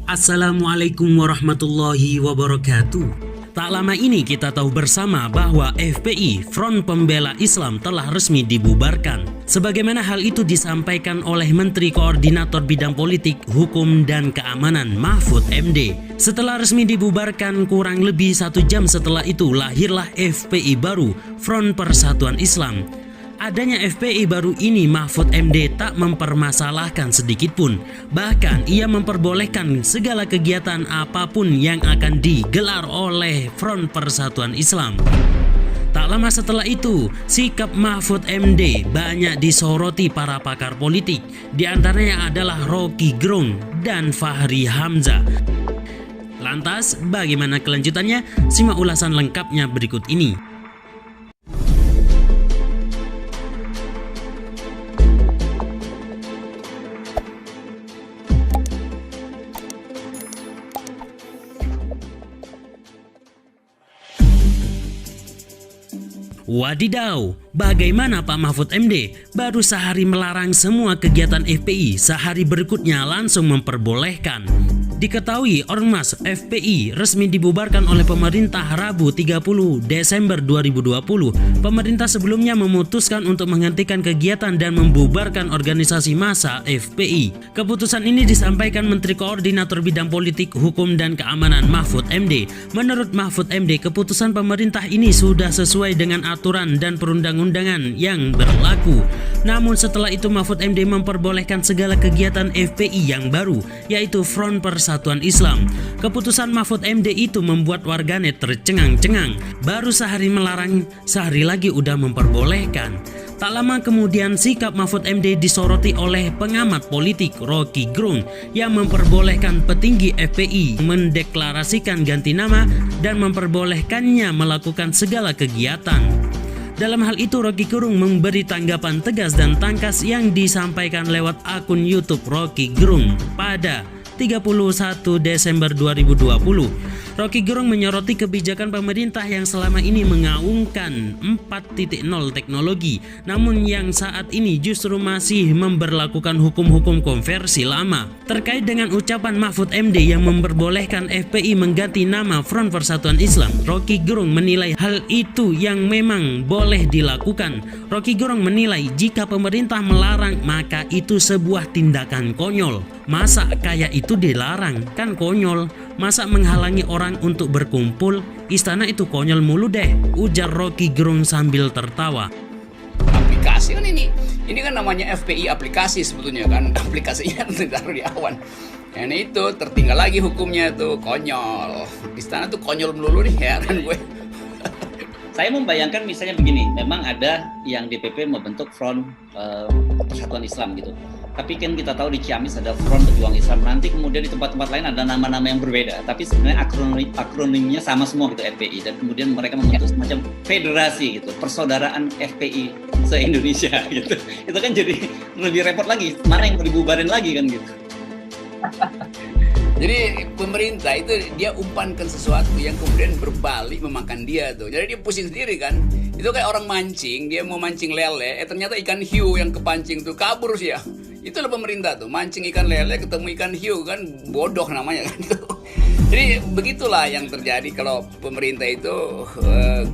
Assalamualaikum warahmatullahi wabarakatuh. Tak lama ini kita tahu bersama bahwa FPI, Front Pembela Islam, telah resmi dibubarkan. Sebagaimana hal itu disampaikan oleh Menteri Koordinator Bidang Politik, Hukum, dan Keamanan Mahfud MD. Setelah resmi dibubarkan, kurang lebih 1 jam setelah itu lahirlah FPI baru, Front Persatuan Islam. Adanya FPI baru ini Mahfud MD tak mempermasalahkan sedikit pun. Bahkan ia memperbolehkan segala kegiatan apapun yang akan digelar oleh Front Persatuan Islam. Tak lama setelah itu, sikap Mahfud MD banyak disoroti para pakar politik. Di antaranya adalah Rocky Gerung dan Fahri Hamzah. Lantas, bagaimana kelanjutannya? Simak ulasan lengkapnya berikut ini. Wadidaw, bagaimana Pak Mahfud MD? Baru sehari melarang semua kegiatan FPI, sehari berikutnya langsung memperbolehkan. Diketahui Ormas FPI resmi dibubarkan oleh pemerintah Rabu 30 Desember 2020. Pemerintah sebelumnya memutuskan untuk menghentikan kegiatan dan membubarkan organisasi massa FPI. Keputusan ini disampaikan Menteri Koordinator Bidang Politik, Hukum, dan Keamanan Mahfud MD. Menurut Mahfud MD, keputusan pemerintah ini sudah sesuai dengan aturan dan perundang-undangan yang berlaku. Namun setelah itu Mahfud MD memperbolehkan segala kegiatan FPI yang baru, yaitu Front Persatuan Islam. Keputusan Mahfud MD itu membuat warganet tercengang-cengang. Baru sehari melarang, sehari lagi udah memperbolehkan. Tak lama kemudian sikap Mahfud MD disoroti oleh pengamat politik Rocky Gerung yang memperbolehkan petinggi FPI mendeklarasikan ganti nama dan memperbolehkannya melakukan segala kegiatan. Dalam hal itu Rocky Gerung memberi tanggapan tegas dan tangkas yang disampaikan lewat akun YouTube Rocky Gerung pada 31 Desember 2020. Rocky Gerung menyoroti kebijakan pemerintah yang selama ini mengaungkan 4.0 teknologi, namun yang saat ini justru masih memberlakukan hukum-hukum konversi lama. Terkait dengan ucapan Mahfud MD yang memperbolehkan FPI mengganti nama Front Persatuan Islam, Rocky Gerung menilai hal itu yang memang boleh dilakukan. Rocky Gerung menilai jika pemerintah melarang maka itu sebuah tindakan konyol. Masa kayak itu dilarang? Kan konyol. Masa menghalangi orang untuk berkumpul? Istana itu konyol mulu deh, ujar Rocky Gerung sambil tertawa. Aplikasi kan ini kan namanya FPI aplikasi sebetulnya kan, aplikasinya ditaruh di awan. Yang itu tertinggal lagi hukumnya tuh, konyol. Istana tuh konyol melulu nih, heran gue. Saya membayangkan misalnya begini, memang ada yang DPP membentuk Front Persatuan Islam gitu. Tapi kan kita tahu di Ciamis ada Front Pejuang Islam. Nanti kemudian di tempat-tempat lain ada nama-nama yang berbeda. Tapi sebenarnya akronimnya sama semua gitu, FPI. Dan kemudian mereka membentuk semacam federasi gitu, persaudaraan FPI se-Indonesia gitu. Itu kan jadi lebih repot lagi. Mana yang mau dibubarin lagi kan gitu. Jadi pemerintah itu dia umpankan sesuatu yang kemudian berbalik memakan dia tuh. Jadi dia pusing sendiri kan. Itu kayak orang mancing, dia mau mancing lele, ternyata ikan hiu yang kepancing tuh kabur sih ya. Itulah pemerintah tuh, mancing ikan lele ketemu ikan hiu kan, bodoh namanya kan itu. Jadi begitulah yang terjadi kalau pemerintah itu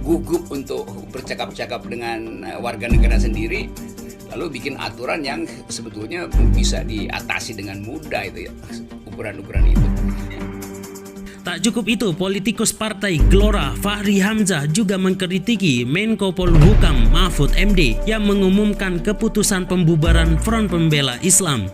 gugup untuk bercakap-cakap dengan warga negara sendiri, lalu bikin aturan yang sebetulnya bisa diatasi dengan mudah itu ya, ukuran-ukuran itu. Tak cukup itu, politikus Partai Gelora Fahri Hamzah juga mengkritiki Menko Polhukam Mahfud MD yang mengumumkan keputusan pembubaran Front Pembela Islam.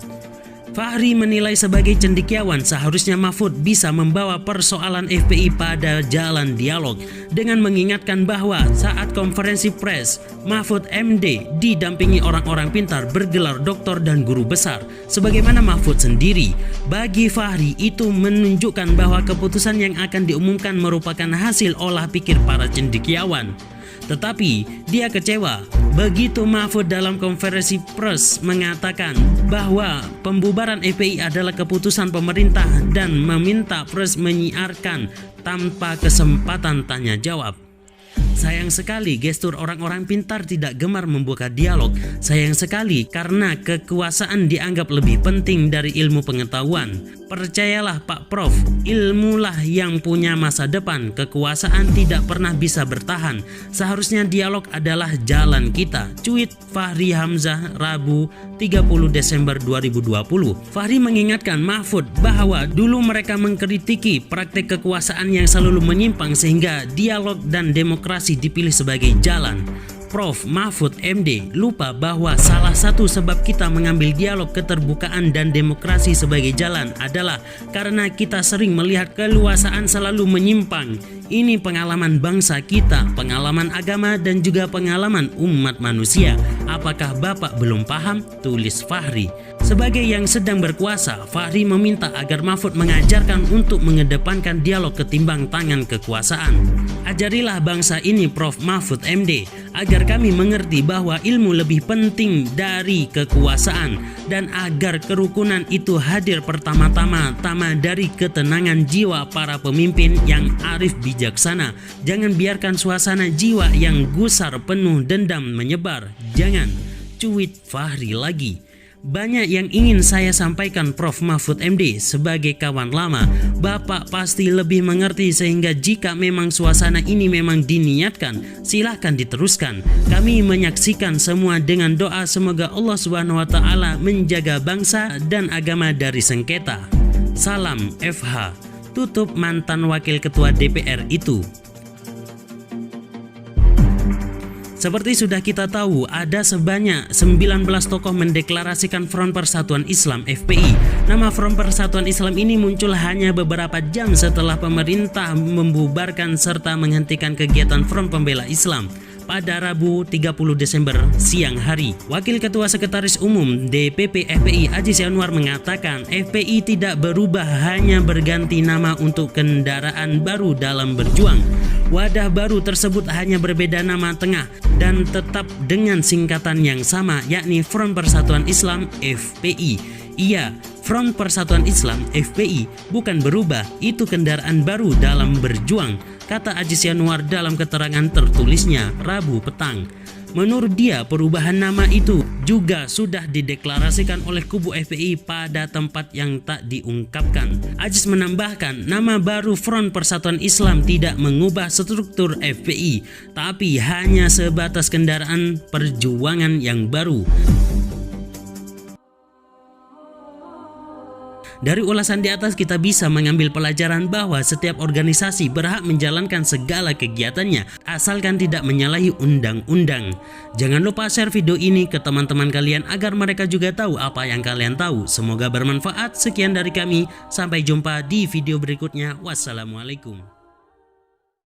Fahri menilai sebagai cendekiawan seharusnya Mahfud bisa membawa persoalan FPI pada jalan dialog dengan mengingatkan bahwa saat konferensi pers Mahfud MD didampingi orang-orang pintar bergelar doktor dan guru besar sebagaimana Mahfud sendiri. Bagi Fahri itu menunjukkan bahwa keputusan yang akan diumumkan merupakan hasil olah pikir para cendekiawan. Tetapi dia kecewa begitu Mahfud dalam konferensi pers mengatakan bahwa pembubaran FPI adalah keputusan pemerintah dan meminta pers menyiarkan tanpa kesempatan tanya jawab. Sayang sekali gestur orang-orang pintar tidak gemar membuka dialog. Sayang sekali karena kekuasaan dianggap lebih penting dari ilmu pengetahuan. Percayalah Pak Prof, ilmulah yang punya masa depan. Kekuasaan tidak pernah bisa bertahan. Seharusnya dialog adalah jalan kita. Cuit Fahri Hamzah, Rabu 30 Desember 2020. Fahri mengingatkan Mahfud bahwa dulu mereka mengkritiki praktek kekuasaan yang selalu menyimpang sehingga dialog dan demokrasi dipilih sebagai jalan. Prof. Mahfud MD lupa bahwa salah satu sebab kita mengambil dialog keterbukaan dan demokrasi sebagai jalan adalah karena kita sering melihat keluasaan selalu menyimpang. Ini pengalaman bangsa kita, pengalaman agama dan juga pengalaman umat manusia. Apakah Bapak belum paham? Tulis Fahri. Sebagai yang sedang berkuasa, Fahri meminta agar Mahfud mengajarkan untuk mengedepankan dialog ketimbang tangan kekuasaan. Ajarilah bangsa ini Prof. Mahfud MD agar kami mengerti bahwa ilmu lebih penting dari kekuasaan dan agar kerukunan itu hadir pertama-tama dari ketenangan jiwa para pemimpin yang arif bijaksana. Jangan biarkan suasana jiwa yang gusar penuh dendam menyebar. Jangan. Cuit Fahri lagi. Banyak yang ingin saya sampaikan Prof. Mahfud MD sebagai kawan lama. Bapak pasti lebih mengerti sehingga jika memang suasana ini memang diniatkan, silahkan diteruskan. Kami menyaksikan semua dengan doa semoga Allah SWT menjaga bangsa dan agama dari sengketa. Salam FH. Tutup mantan wakil ketua DPR itu. Seperti sudah kita tahu, ada sebanyak 19 tokoh mendeklarasikan Front Persatuan Islam (FPI). Nama Front Persatuan Islam ini muncul hanya beberapa jam setelah pemerintah membubarkan serta menghentikan kegiatan Front Pembela Islam pada Rabu 30 Desember siang hari. Wakil Ketua Sekretaris Umum DPP FPI Aziz Yanuar mengatakan FPI tidak berubah, hanya berganti nama untuk kendaraan baru dalam berjuang. Wadah baru tersebut hanya berbeda nama tengah dan tetap dengan singkatan yang sama, yakni Front Persatuan Islam (FPI). Iya, Front Persatuan Islam (FPI) bukan berubah, itu kendaraan baru dalam berjuang, kata Aziz Yanuar dalam keterangan tertulisnya Rabu petang. Menurut dia, perubahan nama itu juga sudah dideklarasikan oleh kubu FPI pada tempat yang tak diungkapkan. Aziz menambahkan, nama baru Front Persatuan Islam tidak mengubah struktur FPI, tapi hanya sebatas kendaraan perjuangan yang baru. Dari ulasan di atas kita bisa mengambil pelajaran bahwa setiap organisasi berhak menjalankan segala kegiatannya asalkan tidak menyalahi undang-undang. Jangan lupa share video ini ke teman-teman kalian agar mereka juga tahu apa yang kalian tahu. Semoga bermanfaat. Sekian dari kami, sampai jumpa di video berikutnya. Wassalamualaikum.